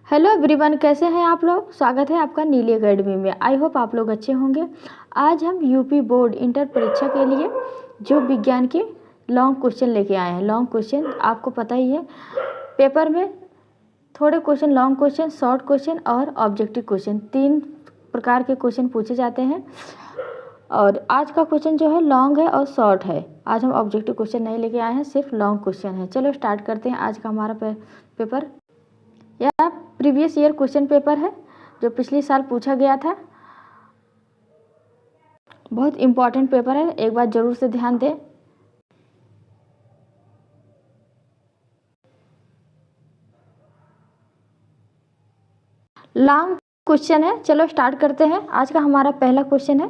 Hello everyone, कैसे हैं आप लोग। स्वागत है आपका नीली एकेडमी में। आई होप आप लोग अच्छे होंगे। आज हम यूपी बोर्ड इंटर परीक्षा के लिए जो विज्ञान के लॉन्ग क्वेश्चन लेके आए हैं। लॉन्ग क्वेश्चन आपको पता ही है, पेपर में थोड़े question long question, short question और ऑब्जेक्टिव क्वेश्चन, 3 प्रकार के क्वेश्चन पूछे जाते हैं। और आज का क्वेश्चन जो है लॉन्ग है और शॉर्ट है। आज हम ऑब्जेक्टिव क्वेश्चन नहीं लेके आए हैं, सिर्फ लॉन्ग क्वेश्चन है। चलो स्टार्ट करते हैं आज का हमारा पेपर। यह प्रीवियस ईयर क्वेश्चन पेपर है जो पिछले साल पूछा गया था। बहुत इम्पॉर्टेंट पेपर है, एक बार जरूर से ध्यान दें। लॉन्ग क्वेश्चन है, चलो स्टार्ट करते हैं। आज का हमारा पहला क्वेश्चन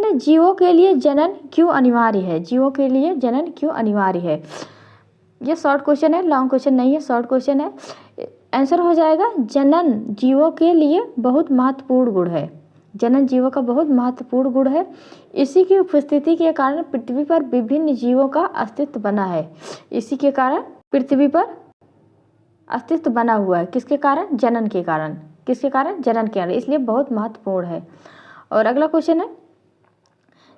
है जीवों के लिए जनन क्यों अनिवार्य है। जीवों के लिए जनन क्यों अनिवार्य है। ये शॉर्ट क्वेश्चन है, लॉन्ग क्वेश्चन नहीं है, शॉर्ट क्वेश्चन है। आंसर हो जाएगा जनन जीवों के लिए बहुत महत्वपूर्ण गुण है। जनन जीवों का बहुत महत्वपूर्ण गुण है। इसी की उपस्थिति के कारण पृथ्वी पर विभिन्न जीवों का अस्तित्व बना है। इसी के कारण पृथ्वी पर अस्तित्व बना हुआ है। किसके कारण? जनन के कारण। किसके कारण? जनन के कारण, इसलिए बहुत महत्वपूर्ण है। और अगला क्वेश्चन है,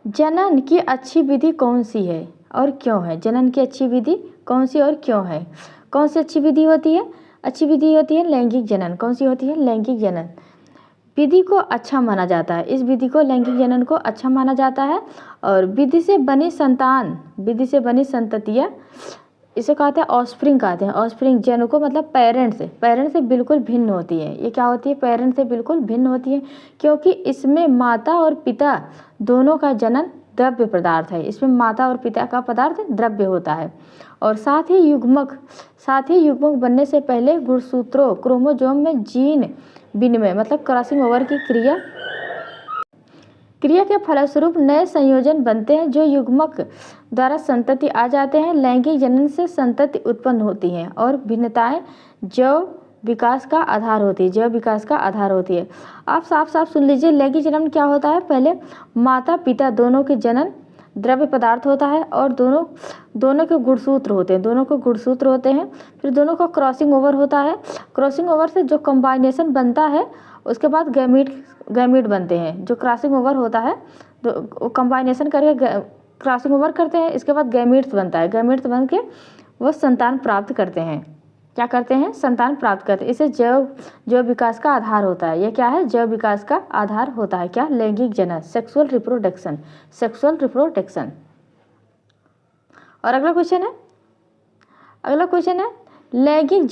जनन की अच्छी विधि कौन सी है और क्यों है। जनन की अच्छी विधि कौन सी और क्यों है। कौन सी अच्छी विधि होती है? अच्छी विधि होती है लैंगिक जनन। कौन सी होती है? लैंगिक जनन विधि को अच्छा माना जाता है। इस विधि को, लैंगिक जनन को अच्छा माना जाता है। और विधि से बनी संतान, विधि से बनी संततियाँ, इसे कहते हैं ऑफस्प्रिंग कहते हैं। ऑफस्प्रिंग जन को मतलब पेरेंट से बिल्कुल भिन्न होती है। ये क्या होती है? पेरेंट से बिल्कुल भिन्न होती है, क्योंकि इसमें माता और पिता दोनों का जनन द्रव्य पदार्थ है। इसमें माता और पिता का पदार्थ द्रव्य होता है। और साथ ही युग्मक बनने से पहले गुणसूत्रों क्रोमोजोम में जीन विनिमय मतलब क्रॉसिंग ओवर की क्रिया के फलस्वरूप नए संयोजन बनते हैं, जो युग्मक द्वारा संतति आ जाते हैं। लैंगिक जनन से संतति उत्पन्न होती हैं और भिन्नताएं जैव विकास का आधार होती है। आप साफ साफ सुन लीजिए, लैंगिक जनन क्या होता है। पहले माता पिता दोनों के जनन द्रव्य पदार्थ होता है और दोनों के गुणसूत्र होते हैं। फिर दोनों का क्रॉसिंग ओवर होता है। क्रॉसिंग ओवर से जो कॉम्बाइनेशन बनता है, उसके बाद गैमीट बनते हैं। जो क्रॉसिंग ओवर होता है तो कॉम्बाइनेशन करके क्रॉसिंग ओवर करते हैं, इसके बाद गैमीट्स बनता है। गैमीट्स बन के वो संतान प्राप्त करते हैं। क्या करते हैं? संतान प्राप्त करते हैं। इसे जैव विकास का आधार होता है। ये क्या है? जैव विकास का आधार होता है। क्या? लैंगिक जनन, सेक्सुअल रिप्रोडक्शन। और अगला क्वेश्चन है लैंगिक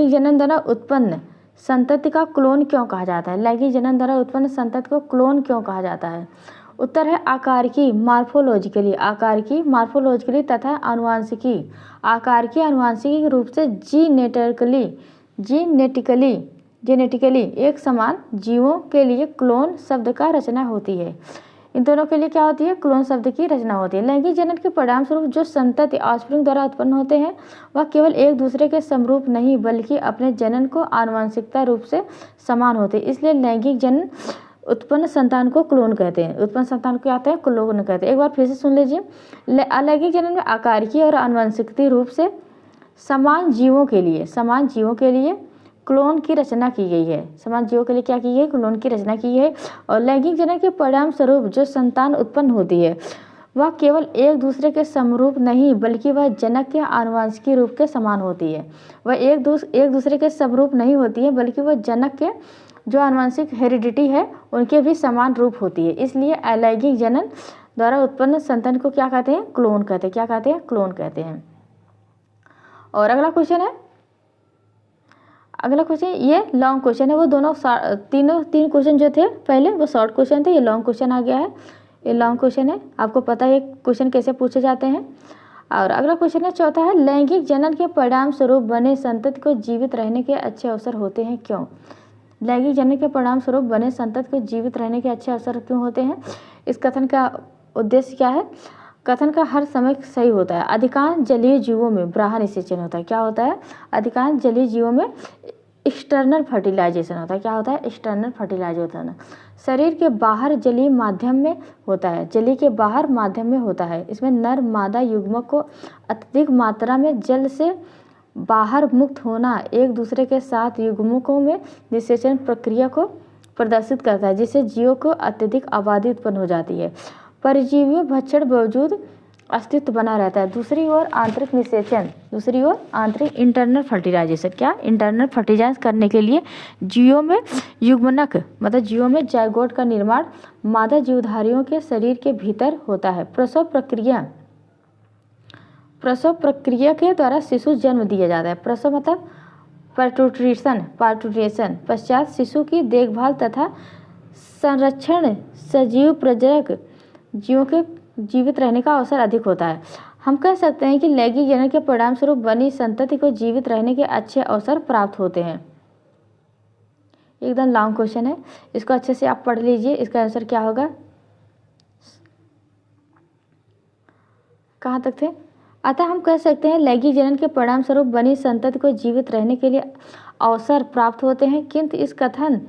जनन द्वारा उत्पन्न संतति का क्लोन क्यों कहा जाता है। लैंगिक जनन द्वारा उत्पन्न संतति को क्लोन क्यों कहा जाता है। उत्तर है आकारिकी मार्फोलॉजिकली तथा आनुवांशिकी रूप से जेनेटिकली एक समान जीवों के लिए क्लोन शब्द का रचना होती है। इन दोनों के लिए क्या होती है? क्लोन शब्द की रचना होती है। लैंगिक जनन के परिणाम स्वरूप जो संतति ऑफस्प्रिंग द्वारा उत्पन्न होते हैं, वह केवल एक दूसरे के समरूप नहीं बल्कि अपने जनन को आनुवंशिकता रूप से समान होते हैं। इसलिए लैंगिक जनन उत्पन्न संतान को क्लोन कहते हैं। उत्पन्न संतान को क्या कहते हैं? क्लोन कहते हैं। एक बार फिर से सुन लीजिए, अलैंगिक जनन में आकारिकी और आनुवंशिक रूप से समान जीवों के लिए क्लोन की रचना की गई है। समान जीवों के लिए क्या की गई? क्लोन की रचना की है। और लैंगिक जनन के परिणाम स्वरूप जो संतान उत्पन्न होती है, वह केवल एक दूसरे के समरूप नहीं बल्कि वह जनक के आनुवंशिक रूप के समान होती है। वह एक दूसरे के समरूप नहीं होती है, बल्कि वह जनक के जो आनुवंशिक हेरिडिटी है उनके भी समान रूप होती है। इसलिए अलैंगिक जनन द्वारा उत्पन्न संतान को क्या कहते हैं? क्लोन कहते हैं। क्या कहते हैं? क्लोन कहते हैं। और अगला क्वेश्चन, ये लॉन्ग क्वेश्चन है। वो दोनों तीन क्वेश्चन जो थे पहले वो शॉर्ट क्वेश्चन थे, ये लॉन्ग क्वेश्चन आ गया है। ये लॉन्ग क्वेश्चन है, आपको पता है क्वेश्चन कैसे पूछे जाते हैं। और अगला क्वेश्चन है, चौथा है लैंगिक जनन के परिणाम स्वरूप बने संतति को जीवित रहने के अच्छे अवसर होते हैं, क्यों। लैंगिक जनन के परिणाम स्वरूप बने संतति को जीवित रहने के अच्छे अवसर क्यों होते हैं। इस कथन का उद्देश्य क्या है? कथन का हर समय सही होता है। अधिकांश जलीय जीवों में ब्राह्मण निषेचन होता है। क्या होता है? अधिकांश जलीय जीवों में एक्सटर्नल फर्टिलाइजेशन होता है। क्या होता है? एक्सटर्नल फर्टिलाइजेशन शरीर के बाहर जलीय माध्यम में होता है। जलीय के बाहर माध्यम में होता है। इसमें नर मादा युग्मक को अत्यधिक मात्रा में जल से बाहर मुक्त होना एक दूसरे के साथ युग्मकों में निषेचन प्रक्रिया को प्रदर्शित करता है, जिससे जीवों को अत्यधिक आबादी उत्पन्न हो जाती है। परजीवी भक्षण बावजूद अस्तित्व बना रहता है। दूसरी ओर आंतरिक निषेचन, दूसरी ओर आंतरिक इंटरनल फर्टिलाइजेशन, क्या इंटरनल फर्टिलाइज करने के लिए जीवों में युग्मनक मतलब जीवों में जाइगोट का निर्माण मादा जीवधारियों के शरीर के भीतर होता है। प्रसव प्रक्रिया के द्वारा शिशु जन्म दिया जाता है। प्रसव मतलब पार्टुरेशन पश्चात शिशु की देखभाल तथा संरक्षण सजीव प्रजनक जीवों के जीवित रहने का अवसर अधिक होता है। हम कह सकते हैं कि लैंगिक जनन के परिणाम स्वरूप बनी संतति को जीवित रहने के अच्छे अवसर प्राप्त होते हैं। एकदम लॉन्ग क्वेश्चन है, इसको अच्छे से आप पढ़ लीजिए। इसका आंसर क्या होगा? कहाँ तक थे? अतः हम कह सकते हैं लैंगिक जनन के परिणाम स्वरूप बनी संतति को जीवित रहने के लिए अवसर प्राप्त होते हैं, किंतु इस कथन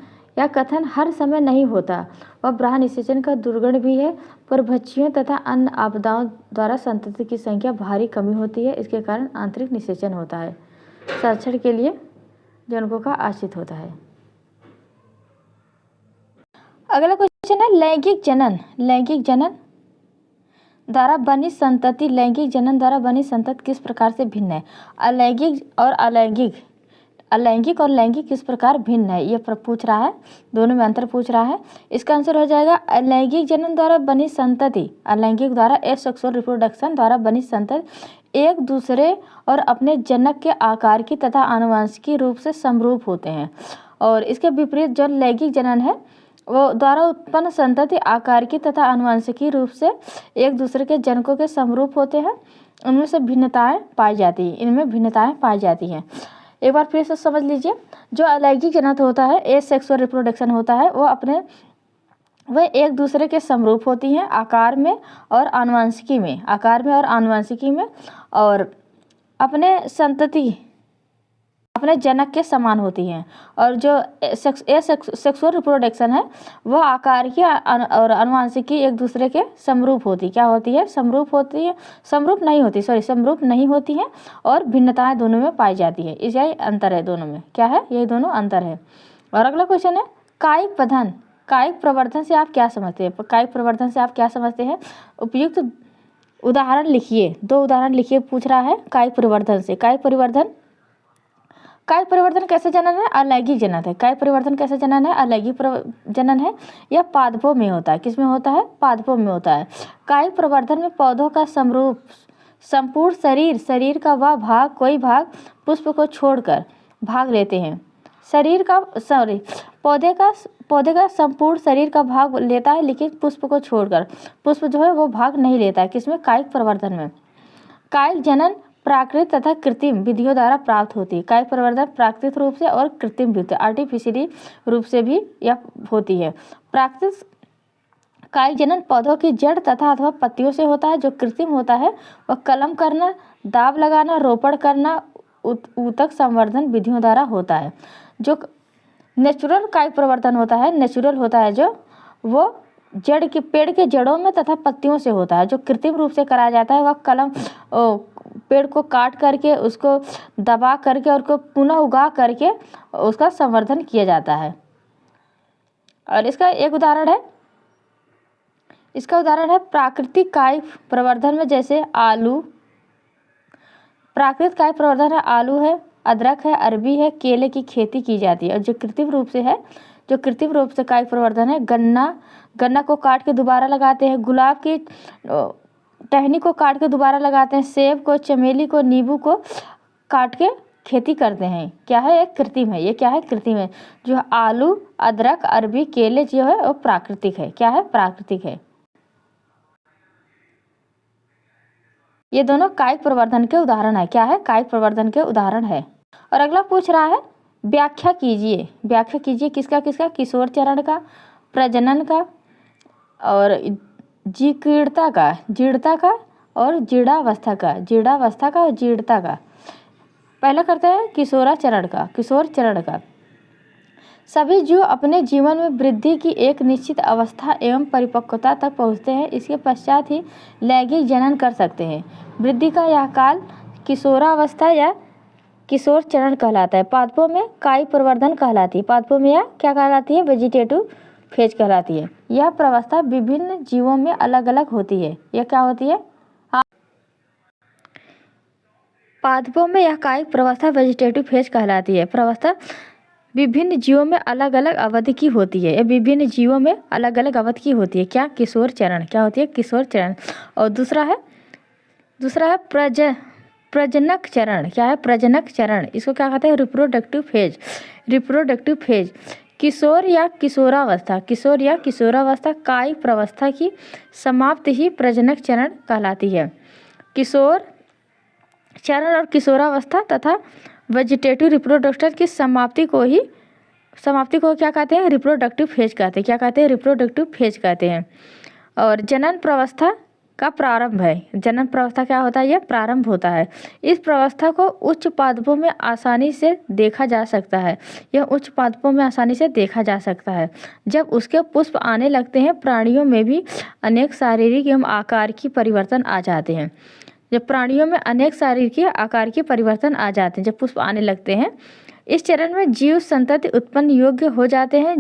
हर समय नहीं होता। वह बाह्य निषेचन का दुर्गुण भी है। परभक्षियों तथा अन्य आपदाओं द्वारा संतति की संख्या भारी कमी होती है। इसके कारण आंतरिक निषेचन होता है। संरक्षण के लिए जनकों का आश्रित होता है। अगला क्वेश्चन है लैंगिक जनन। लैंगिक जनन द्वारा बनी संतति लैंगिक जनन द्वारा बनी संतति किस प्रकार से भिन्न है? अलैंगिक और लैंगिक किस प्रकार भिन्न है, ये पूछ रहा है। दोनों में अंतर पूछ रहा है। इसका आंसर हो जाएगा अलैंगिक जनन द्वारा बनी संतति, अलैंगिक द्वारा एसेक्सुअल रिप्रोडक्शन द्वारा बनी संतति एक दूसरे और अपने जनक के आकार की तथा आनुवंशिकी रूप से समरूप होते हैं। और इसके विपरीत जो लैंगिक जनन है वो द्वारा उत्पन्न संतति आकार की तथा आनुवंशिकी रूप से एक दूसरे के जनकों के समरूप होते हैं। इनमें भिन्नताएं पाई जाती हैं। एक बार फिर से समझ लीजिए, जो अलैंगिक जनन होता है एसेक्सुअल रिप्रोडक्शन होता है वह एक दूसरे के समरूप होती हैं आकार में और आनुवंशिकी में, और अपने जनक के समान होती हैं। और जो सेक्सुअल रिप्रोडक्शन है वह आकार की और आनुवंशिकी एक दूसरे के समरूप होती है, समरूप नहीं होती हैं और भिन्नताएं दोनों में पाई जाती है। यही अंतर है दोनों में। क्या है? यही दोनों अंतर है। और अगला क्वेश्चन है कायिक प्रवर्धन से आप क्या समझते हैं? उपयुक्त उदाहरण लिखिए। 2 उदाहरण लिखिए पूछ रहा है कायिक परिवर्धन से। कायिक परिवर्तन कैसे जनन है? अलैंगिक जनन है। कायिक परिवर्तन कैसे जनन है? अलैंगिक जनन है। यह पादपों में होता है। किसमें होता है? पादपों में होता है। कायिक प्रवर्धन में पौधों का संपूर्ण शरीर का वह भाग कोई भाग पुष्प को छोड़कर भाग लेते हैं। पौधे का संपूर्ण शरीर का भाग लेता है, लेकिन पुष्प को छोड़कर पुष्प जो है वो भाग नहीं लेता है। किसमें? कायिक प्रवर्धन में। कायिक जनन प्राकृतिक तथा कृत्रिम विधियों द्वारा प्राप्त होती है। कायिक प्रवर्धन प्राकृतिक रूप से और कृत्रिम विधि आर्टिफिशियली रूप से भी यह होती है। प्राकृतिक कायिक जनन पौधों की जड़ तथा अथवा पत्तियों से होता है। जो कृत्रिम होता है वह कलम करना, दाब लगाना, रोपण करना, ऊतक संवर्धन विधियों द्वारा होता है। जो नेचुरल कायिक प्रवर्धन होता है जो वो पेड़ के जड़ों में तथा पत्तियों से होता है। जो कृत्रिम रूप से कराया जाता है वह पेड़ को काट करके उसको दबा करके और को पुनः उगा करके उसका संवर्धन किया जाता है। और इसका उदाहरण है प्राकृतिक कायिक प्रवर्धन में, जैसे आलू। प्राकृतिक कायिक प्रवर्धन है आलू है, अदरक है, अरबी है, केले की खेती की जाती है। और जो कृत्रिम रूप से कायिक प्रवर्धन है गन्ना को काट के दोबारा लगाते हैं, गुलाब की टहनी को काट के दोबारा लगाते हैं, सेब को, चमेली को, नींबू को काट के खेती करते हैं। क्या है? एक कृत्रिम है। ये क्या है? कृत्रिम है। जो आलू, अदरक, अरबी, केले जो है वो प्राकृतिक है। क्या है? प्राकृतिक है। ये दोनों कायिक प्रवर्धन के उदाहरण है। क्या है? कायिक प्रवर्धन के उदाहरण है। और अगला पूछ रहा है व्याख्या कीजिए किसका? किशोर चरण का, प्रजनन का, और जीर्णता का और जीर्णावस्था का। पहला करते हैं किशोर चरण का। सभी जीव अपने जीवन में वृद्धि की एक निश्चित अवस्था एवं परिपक्वता तक पहुँचते हैं। इसके पश्चात ही लैंगिक जनन कर सकते हैं। वृद्धि का यह काल किशोरावस्था या किशोर चरण कहलाता है। पादपों में काई प्रवर्धन कहलाती है। पादपों में यह क्या कहलाती है? वेजिटेटिव फेज कहलाती है। यह प्रवस्था विभिन्न जीवों में अलग अलग होती है। यह क्या होती है? पादपों में यह कायिक प्रवस्था वेजिटेटिव फेज कहलाती है। प्रवस्था विभिन्न जीवों में अलग अलग अवधि की होती है। यह विभिन्न जीवों में अलग अलग अवधि की होती है। क्या? किशोर चरण। क्या होती है? किशोर चरण। और दूसरा है प्रजनक चरण। क्या है? प्रजनक चरण। इसको क्या कहते हैं? Reproductive phase. रिप्रोडक्टिव फेज किशोर या किशोरावस्था, किशोर या किशोरावस्था कायिक प्रवस्था की समाप्ति ही प्रजनक चरण कहलाती है। किशोर चरण और किशोरावस्था तथा वेजिटेटिव रिप्रोडक्शन की समाप्ति को क्या कहते हैं? रिप्रोडक्टिव फेज कहते हैं। क्या कहते हैं? रिप्रोडक्टिव फेज कहते हैं। और जनन प्रवस्था का प्रारंभ है। जनन प्रवस्था क्या होता है? यह प्रारंभ होता है। इस प्रवस्था को उच्च पादपों में आसानी से देखा जा सकता है। यह उच्च पादपों में आसानी से देखा जा सकता है। जब उसके पुष्प आने लगते हैं, प्राणियों में भी अनेक शारीरिक एवं आकार की परिवर्तन आ जाते हैं। जब प्राणियों में अनेक शारीरिक आकार के परिवर्तन आ जाते हैं, जब पुष्प आने लगते हैं, इस चरण में जीव संतति उत्पन्न योग्य हो जाते हैं।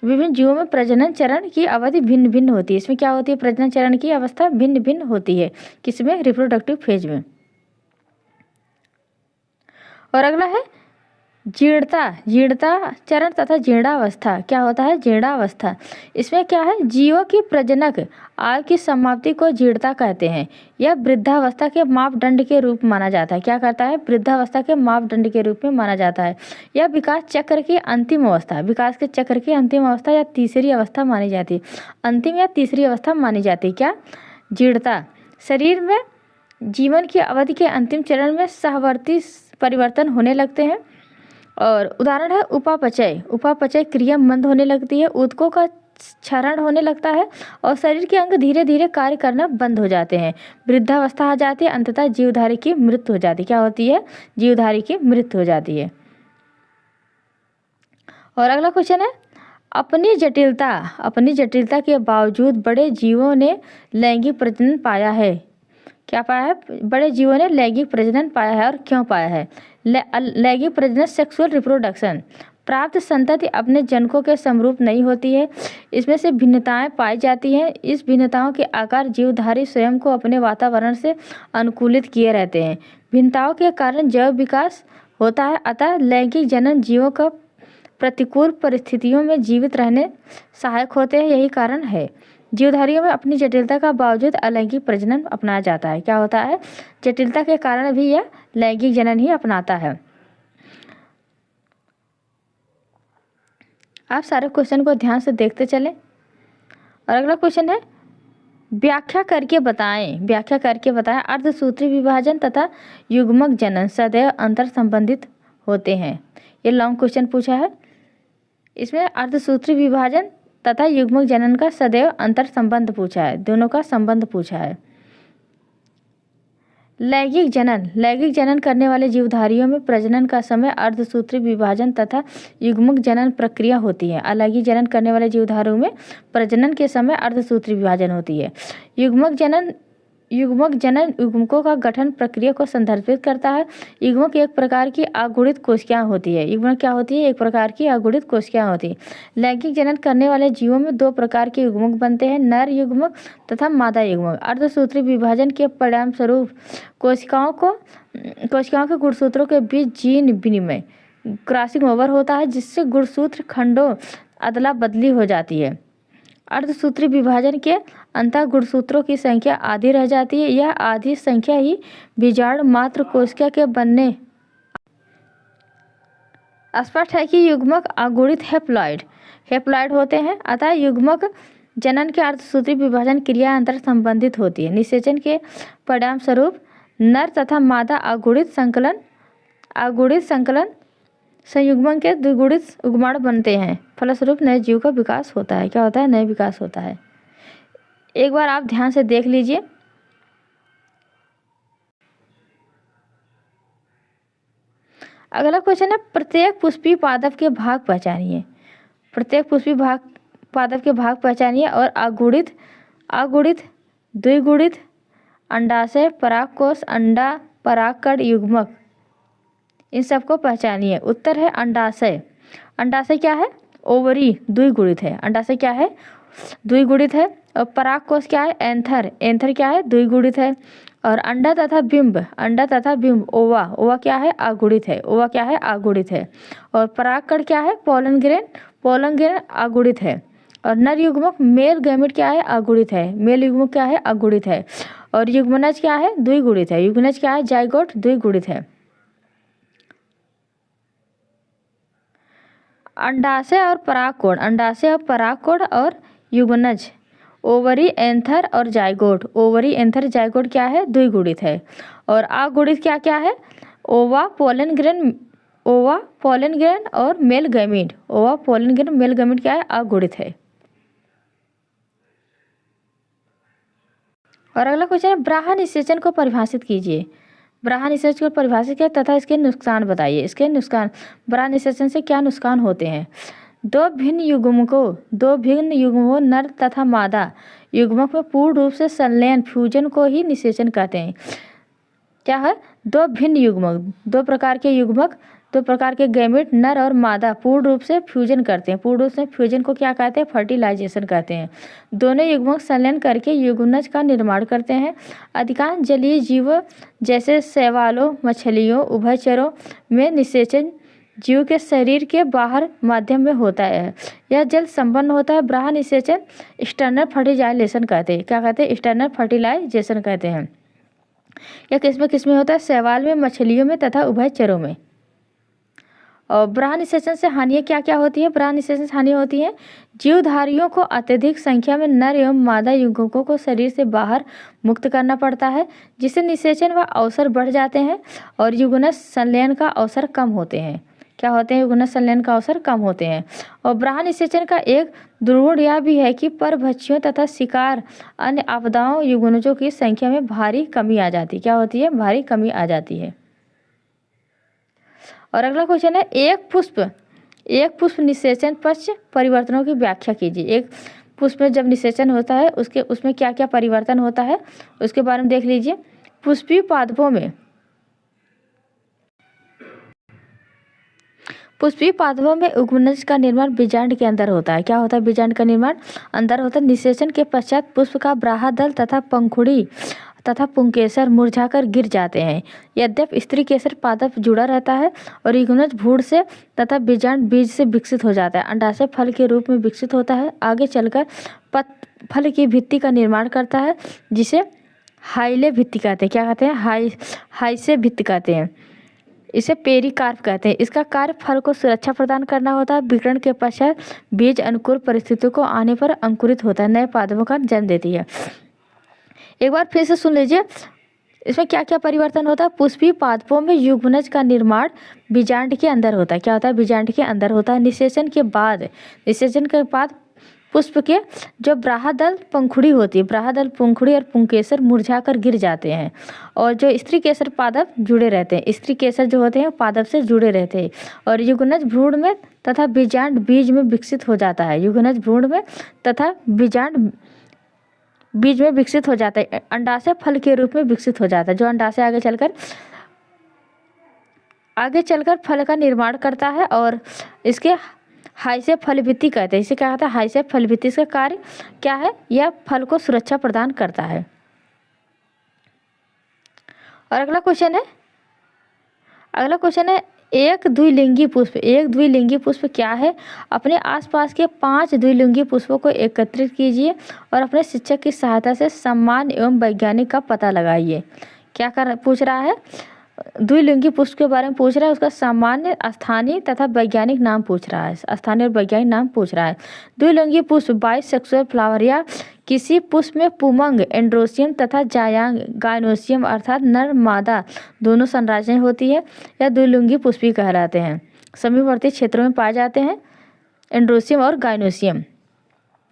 विभिन्न जीवों में प्रजनन चरण की अवधि भिन्न भिन्न होती है। इसमें क्या होती है? प्रजनन चरण की अवस्था भिन्न भिन्न होती है। किसमें? रिप्रोडक्टिव फेज में। और अगला है जीर्णता चरण तथा जीर्णावस्था। क्या होता है? जीर्णावस्था। इसमें क्या है? जीवों की प्रजनक आयु की समाप्ति को जीर्णता कहते हैं। यह वृद्धावस्था के मापदंड के रूप माना जाता है। क्या करता है? वृद्धावस्था के मापदंड के रूप में माना जाता है। यह विकास चक्र की अंतिम अवस्था, विकास के चक्र की अंतिम अवस्था या तीसरी अवस्था मानी जाती है। अंतिम या तीसरी अवस्था मानी जाती है। क्या? जीर्णता। शरीर में जीवन की अवधि के अंतिम चरण में सहवर्ती परिवर्तन होने लगते हैं। और उदाहरण है उपापचय। उपापचय क्रिया मंद होने लगती है, ऊतकों का क्षरण होने लगता है और शरीर के अंग धीरे धीरे कार्य करना बंद हो जाते हैं। वृद्धावस्था आ जाती है, अंततः जीवधारी की मृत्यु हो जाती है। क्या होती है? जीवधारी की मृत्यु हो जाती है। और अगला क्वेश्चन है, अपनी जटिलता के बावजूद बड़े जीवों ने लैंगिक प्रजनन पाया है। क्या पाया है? बड़े जीवों ने लैंगिक प्रजनन पाया है। और क्यों पाया है? लैंगिक प्रजनन सेक्सुअल रिप्रोडक्शन। प्राप्त संतति अपने जनकों के समरूप नहीं होती है। इसमें से भिन्नताएं पाई जाती हैं। इस भिन्नताओं के आकार जीवधारी स्वयं को अपने वातावरण से अनुकूलित किए रहते हैं। भिन्नताओं के कारण जैव विकास होता है। अतः लैंगिक जनन जीवों का प्रतिकूल परिस्थितियों में जीवित रहने सहायक होते हैं। यही कारण है जीवधारियों में अपनी जटिलता का बावजूद अलैंगिक प्रजनन अपनाया जाता है। क्या होता है? जटिलता के कारण भी यह लैंगिक जनन ही अपनाता है। आप सारे क्वेश्चन को ध्यान से देखते चलें। और अगला क्वेश्चन है, व्याख्या करके बताएं अर्धसूत्री विभाजन तथा युग्मक जनन सदैव अंतर संबंधित होते हैं। ये लॉन्ग क्वेश्चन पूछा है। इसमें अर्धसूत्री विभाजन तथा युग्मक जनन का सदैव अंतर संबंध पूछा है, दोनों का संबंध पूछा है। लैंगिक जनन करने वाले जीवधारियों में प्रजनन का समय अर्धसूत्री विभाजन तथा युग्मक जनन प्रक्रिया होती है। अलैंगिक जनन करने वाले जीवधारियों में प्रजनन के समय अर्धसूत्री विभाजन होती है। युग्मक जनन युग्मकों का गठन प्रक्रिया को संदर्भित करता है। युग्मक एक प्रकार की अगुणित कोशिकाएं होती है। युग्मक क्या होती है? एक प्रकार की अगुणित कोशिकाएं होती है। लैंगिक जनन करने वाले जीवों में दो प्रकार के युग्मक बनते हैं, नर युग्मक तथा मादा युग्मक। अर्धसूत्री विभाजन के परिणाम स्वरूप कोशिकाओं के गुणसूत्रों के बीच जीन विनिमय क्रॉसिंग ओवर होता है, जिससे गुणसूत्र खंडों अदला बदली हो जाती है। अर्धसूत्री विभाजन के अंतः गुणसूत्रों की संख्या आधी रह जाती है। यह आधी संख्या ही बीजाणु मात्र कोशिका के बनने स्पष्ट है कि युग्मक अगुणित हेप्लॉइड होते हैं। अतः युग्मक जनन के अर्धसूत्री विभाजन क्रिया अंतर संबंधित होती है। निषेचन के परिणाम स्वरूप नर तथा मादा अगुणित संकलन संयुग्मन के द्विगुणित उग्माणु बनते हैं। फलस्वरूप नए जीव का विकास होता है। क्या होता है? नए विकास होता है। एक बार आप ध्यान से देख लीजिए। अगला क्वेश्चन है, प्रत्येक पुष्पी पादप के भाग पहचानिए। प्रत्येक पुष्पी पादप के भाग पहचानिए और अगुणित, द्विगुणित, अंडाशय, परागकोश, अंडा, परागकण, युग्मक इन सबको पहचानिए। उत्तर है अंडाशय। अंडाशय क्या है? ओवरी द्विगुणित है। अंडाशय क्या है? द्विगुणित है। और परागकोश क्या है? एंथर। एंथर क्या है? द्विगुणित है। और अंडा तथा बिंब ओवा। ओवा क्या है? अगुणित है। ओवा क्या है? अगुणित है। और परागकण क्या है? Pollen grain. पोलन ग्रेन अगुणित है। और नर युग्मक मेल गैमेट क्या है? अगुणित है। मेल युग्मक क्या है? अगुणित है। और युग्मनज क्या है? द्विगुणित है। युग्मनज क्या है? जाइगोट द्विगुणित है। अंडाशय और परागकोण। अंडाशय और परागकोण और युग्मनज ओवरी एंथर और जाइगोट। ओवरी एंथर जाइगोट क्या है? द्विगुणित है। और अगुणित क्या क्या है? ओवा पोलन ग्रेन और मेल गैमीट। ओवा पोलन ग्रेन मेल गैमीट क्या है? अगुणित है। और अगला क्वेश्चन है ब्राहा निषेचन को परिभाषित कीजिए। ब्राहा निषेचन को परिभाषित किया तथा इसके नुकसान बताइए। इसके नुकसान, ब्राहा निषेचन से क्या नुकसान होते हैं? दो भिन्न युग्मों नर तथा मादा युग्मक में पूर्ण रूप से संलयन फ्यूजन को ही निषेचन कहते हैं। क्या है? दो भिन्न युग्मक, दो प्रकार के गैमेट नर और मादा पूर्ण रूप से फ्यूजन करते हैं। पूर्ण रूप से फ्यूजन को क्या कहते हैं? फर्टिलाइजेशन कहते हैं। दोनों युग्मक संलयन करके युग्मनज का निर्माण करते हैं। अधिकांश जलीय जीवों जैसे शैवालों, मछलियों, उभयचरों में निषेचन जीव के शरीर के बाहर माध्यम में होता है। यह जल संपन्न होता है। ब्राहा निषेचन एक्सटर्नल फर्टिलाइजेशन कहते हैं। क्या कहते हैं? एक्सटर्नल फर्टिलाइजेशन कहते हैं। यह किसमें होता है? शैवाल में, मछलियों में तथा उभयचरों में। और ब्राहा निषेचन से हानियाँ क्या क्या होती है? ब्राहा निषेचन से हानि होती है जीवधारियों को अत्यधिक संख्या में नर एवं मादा युग्मकों को शरीर से बाहर मुक्त करना पड़ता है, जिससे निषेचन व अवसर बढ़ जाते हैं और युग्मनज संलयन का अवसर कम होते हैं। क्या होते हैं? युग्मनज संलयन का अवसर कम होते हैं। और ब्राहा निषेचन का एक दुर्गुण यह भी है कि परभक्षियों तथा शिकार अन्य आपदाओं युग्मनजों की संख्या में भारी कमी आ जाती है। क्या होती है? भारी कमी आ जाती है। और अगला क्वेश्चन है एक पुष्प निषेचन पश्च परिवर्तनों की व्याख्या कीजिए। एक पुष्प में जब निषेचन होता है उसमें क्या क्या परिवर्तन होता है उसके बारे में देख लीजिए। पुष्पीय पादपों में युग्मनज का निर्माण बीजांड के अंदर होता है। क्या होता है? बीजांड का निर्माण अंदर होता है। निषेचन के पश्चात पुष्प का ब्राह्मदल तथा पंखुड़ी तथा पुंकेसर मुरझाकर गिर जाते हैं। यद्यपि स्त्री केसर पादप जुड़ा रहता है और युग्मनज भ्रूण से तथा बीजांड बीज से विकसित हो जाता है। अंडाशय फल के रूप में विकसित होता है। आगे चलकर फल की भित्ति का निर्माण करता है, जिसे हाइले भित्ति कहते हैं। क्या कहते हैं? हाइसे भित्ति कहते हैं। इसे पेरिकार्प कहते हैं। इसका कार्य फल को सुरक्षा प्रदान करना होता है। विकिरण के पश्चात बीज अनुकूल परिस्थितियों को आने पर अंकुरित होता है, नए पादपों का जन्म देती है। एक बार फिर से सुन लीजिए, इसमें क्या क्या परिवर्तन होता है। पुष्पीय पादपों में युग्मनज का निर्माण बीजांड के अंदर होता है। क्या होता है? बीजांड के अंदर होता है। निषेचन के बाद पुष्प के जो ब्राह्मदल पंखुड़ी होती है, ब्राह्मदल पंखुड़ी और पुंकेसर मुरझाकर गिर जाते हैं और जो स्त्री केसर पादप जुड़े रहते हैं। स्त्री केसर जो होते हैं पादप से जुड़े रहते हैं और युग्मनज भ्रूण में तथा बीजांड बीज में विकसित हो जाता है। युग्मनज भ्रूण में तथा बीजांड बीज में विकसित हो जाता है। अंडाशय फल के रूप में विकसित हो जाता है। जो अंडाशय आगे चलकर फल का निर्माण करता है और इसके हाइसे फलभित्ति कहते हैं। इसे क्या कहता है? हाइसे फलभित्ति। इसका कार्य क्या है? यह फल को सुरक्षा प्रदान करता है। और अगला क्वेश्चन है एक द्विलिंगी पुष्प क्या है? अपने आसपास के 5 द्विलिंगी पुष्पों को एकत्रित कीजिए और अपने शिक्षक की सहायता से सम्मान एवं वैज्ञानिक का पता लगाइए। पूछ रहा है? द्विलिंगी पुष्प के बारे में पूछ रहा है। उसका सामान्य, स्थानीय तथा वैज्ञानिक नाम पूछ रहा है। स्थानीय और वैज्ञानिक नाम पूछ रहा है। द्विलिंगी पुष्प बाइसेक्सुअल फ्लावर या किसी पुष्प में पुमंग, एंड्रोसियम तथा जायांग, गायनोसियम अर्थात नर मादा दोनों संरचनाएं होती है। यह द्विलिंगी पुष्पी कहलाते हैं। समीपवर्ती क्षेत्रों में पाए जाते हैं एंड्रोसियम और गायनोसियम।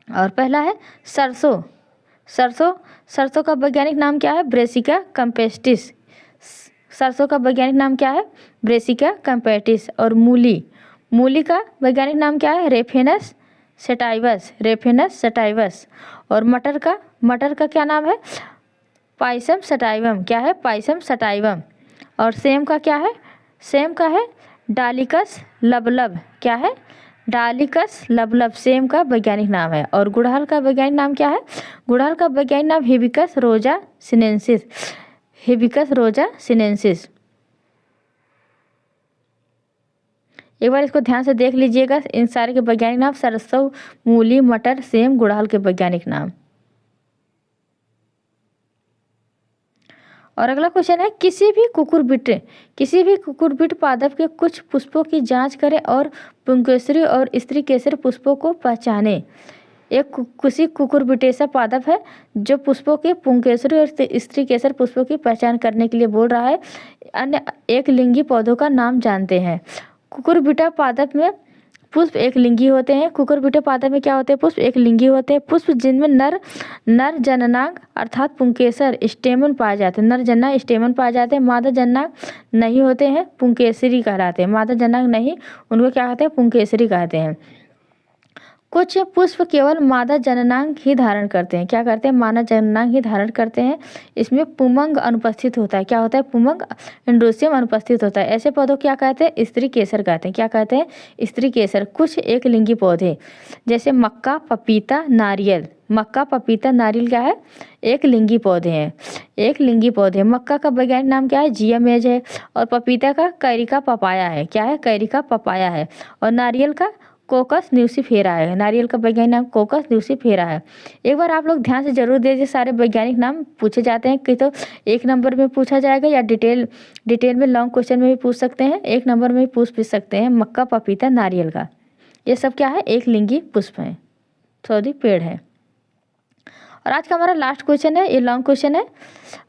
और पहला है सरसों का वैज्ञानिक नाम क्या है? ब्रेसिका कैम्पेस्टिस। सरसों का वैज्ञानिक नाम क्या है? ब्रेसिका कैम्पेस्टिस। और मूली का वैज्ञानिक नाम क्या है? Raphanus sativus. और मटर का क्या नाम है? Pisum sativum. क्या है? Pisum sativum. और सेम का क्या है? सेम का है डालिकस लबलब। क्या है? डालिकस लबलब सेम का वैज्ञानिक नाम है। और गुड़हल का वैज्ञानिक नाम क्या है? गुड़हल का वैज्ञानिक नाम हिबिस्कस रोजा सिनेंसिस। हिबिस्कस रोजा सिनेंसिस। एक बार इसको ध्यान से देख लीजिएगा, इन सारे के वैज्ञानिक नाम सरसों, मूली, मटर, सेम, गुड़हल के वैज्ञानिक नाम। और अगला क्वेश्चन है, किसी भी कुकुरबिट पादप के कुछ पुष्पों की जांच करें और पुंकेसरी और स्त्री केसर पुष्पों को पहचाने। एक किसी कुकुरबिटेसा पादप है जो पुष्पों के पुंकेसरी और स्त्री केसर पुष्पों की पहचान करने के लिए बोल रहा है। अन्य एक लिंगी पौधों का नाम जानते हैं। कुकुरबिटा पादप में पुष्प एक लिंगी होते हैं। कुकुरबिटा पादप में क्या होते हैं? पुष्प एक लिंगी होते हैं। पुष्प जिनमें नर जननांग अर्थात पुंकेसर स्टेमन पाए जाते हैं। नर जननांग स्टेमन पाए जाते हैं। मादा जननांग नहीं होते हैं, पुंकेसरी कहलाते हैं। मादा जननांग नहीं, उनको क्या कहते हैं? पुंकेसरी कहते हैं। कुछ पुष्प केवल मादा जननांग ही धारण करते हैं। क्या करते हैं? मादा जननांग ही धारण करते हैं। इसमें पुमंग अनुपस्थित होता है। क्या होता है? पुमंग एंड्रोसियम अनुपस्थित होता है। ऐसे पौधों क्या कहते हैं? स्त्री केसर कहते हैं। क्या कहते हैं? स्त्री केसर। कुछ एक लिंगी पौधे जैसे मक्का, पपीता, नारियल। मक्का, पपीता, नारियल क्या है? एक लिंगी पौधे हैं। एक लिंगी पौधे। मक्का का वैज्ञानिक नाम क्या है? जिया मेज है। और पपीता का कैरिका पपाया है। क्या है? कैरिका पपाया है। और नारियल का कोकस न्यूसीफेरा है। नारियल का वैज्ञानिक नाम कोकस न्यूसीफेरा है। एक बार आप लोग ध्यान से जरूर दीजिए, सारे वैज्ञानिक नाम पूछे जाते हैं कि तो एक नंबर में पूछा जाएगा या डिटेल में लॉन्ग क्वेश्चन में भी पूछ सकते हैं, एक नंबर में भी पूछ भी सकते हैं। मक्का, पपीता, नारियल का ये सब क्या है? एक लिंगी पुष्प है, सॉरी पेड़ है। और आज का हमारा लास्ट क्वेश्चन है, ये लॉन्ग क्वेश्चन है।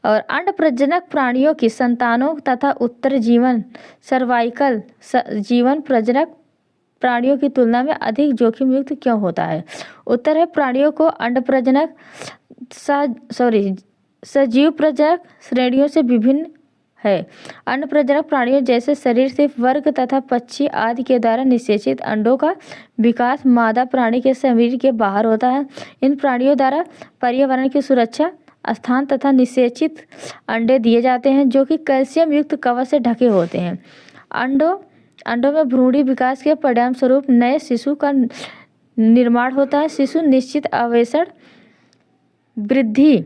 और अंड प्रजनक प्राणियों की संतानों तथा उत्तर जीवन सर्वाइकल जीवन प्रजनक प्राणियों की तुलना में अधिक जोखिम युक्त क्यों होता है? उत्तर है प्राणियों को अंड प्रजनक सजीव प्रजनक श्रेणियों से विभिन्न है। अंड प्रजनक प्राणियों जैसे शरीर से वर्ग तथा पक्षी आदि के द्वारा निषेचित अंडों का विकास मादा प्राणी के शरीर के बाहर होता है। इन प्राणियों द्वारा पर्यावरण की सुरक्षा स्थान तथा निषेचित अंडे दिए जाते हैं जो कि कैल्शियम युक्त कवच से ढके होते हैं। अंडों में भ्रूणी विकास के परिणाम स्वरूप नए शिशु का निर्माण होता है। शिशु निश्चित आवेशण वृद्धि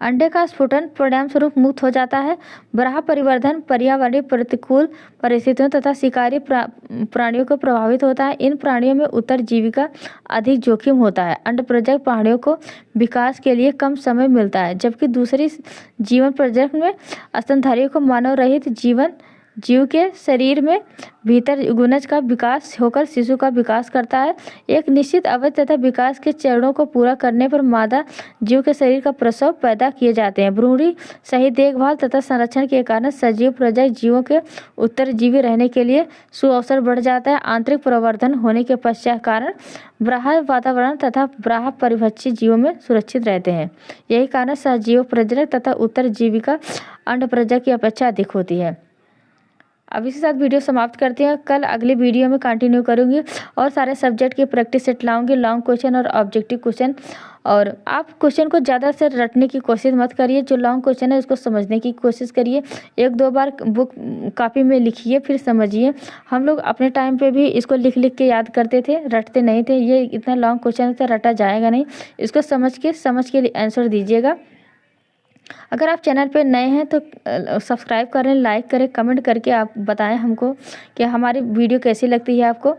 अंडे का स्फुटन परिणाम स्वरूप मुक्त हो जाता है। बराह परिवर्धन पर्यावरणीय प्रतिकूल परिस्थितियों तथा शिकारी प्राणियों को प्रभावित होता है। इन प्राणियों में उत्तरजीविका अधिक जोखिम होता है। अंड प्रजनक प्राणियों को विकास के लिए कम समय मिलता है, जबकि दूसरी जीवन प्रजनक में स्तनधारियों को मानव रहित जीव के शरीर में भीतर गुणज का विकास होकर शिशु का विकास करता है। एक निश्चित अवधि तथा विकास के चरणों को पूरा करने पर मादा जीव के शरीर का प्रसव पैदा किए जाते हैं। भ्रूणी सही देखभाल तथा संरक्षण के कारण सजीव प्रजनक जीवों के उत्तरजीवी रहने के लिए सुअवसर बढ़ जाता है। आंतरिक प्रवर्धन होने के पश्चात कारण बाह्य वातावरण तथा बाह्य परिभक्षी जीवों में सुरक्षित रहते हैं। यही कारण सजीव प्रजनक तथा उत्तरजीविका अंड प्रजनक की अपेक्षा अधिक होती है। अब इसी साथ वीडियो समाप्त करते हैं। कल अगली वीडियो में कंटिन्यू करूंगी और सारे सब्जेक्ट की प्रैक्टिस सेट लाऊंगी, लॉन्ग क्वेश्चन और ऑब्जेक्टिव क्वेश्चन। और आप क्वेश्चन को ज़्यादा से रटने की कोशिश मत करिए, जो लॉन्ग क्वेश्चन है उसको समझने की कोशिश करिए। एक दो बार बुक कॉपी में लिखिए फिर समझिए। हम लोग अपने टाइम पे भी इसको लिख के याद करते थे, रटते नहीं थे। ये इतना लॉन्ग क्वेश्चन तो रटा जाएगा नहीं, इसको समझ के आंसर दीजिएगा। अगर आप चैनल पे नए हैं तो सब्सक्राइब करें, लाइक करें, कमेंट करके आप बताएं हमको कि हमारी वीडियो कैसी लगती है आपको।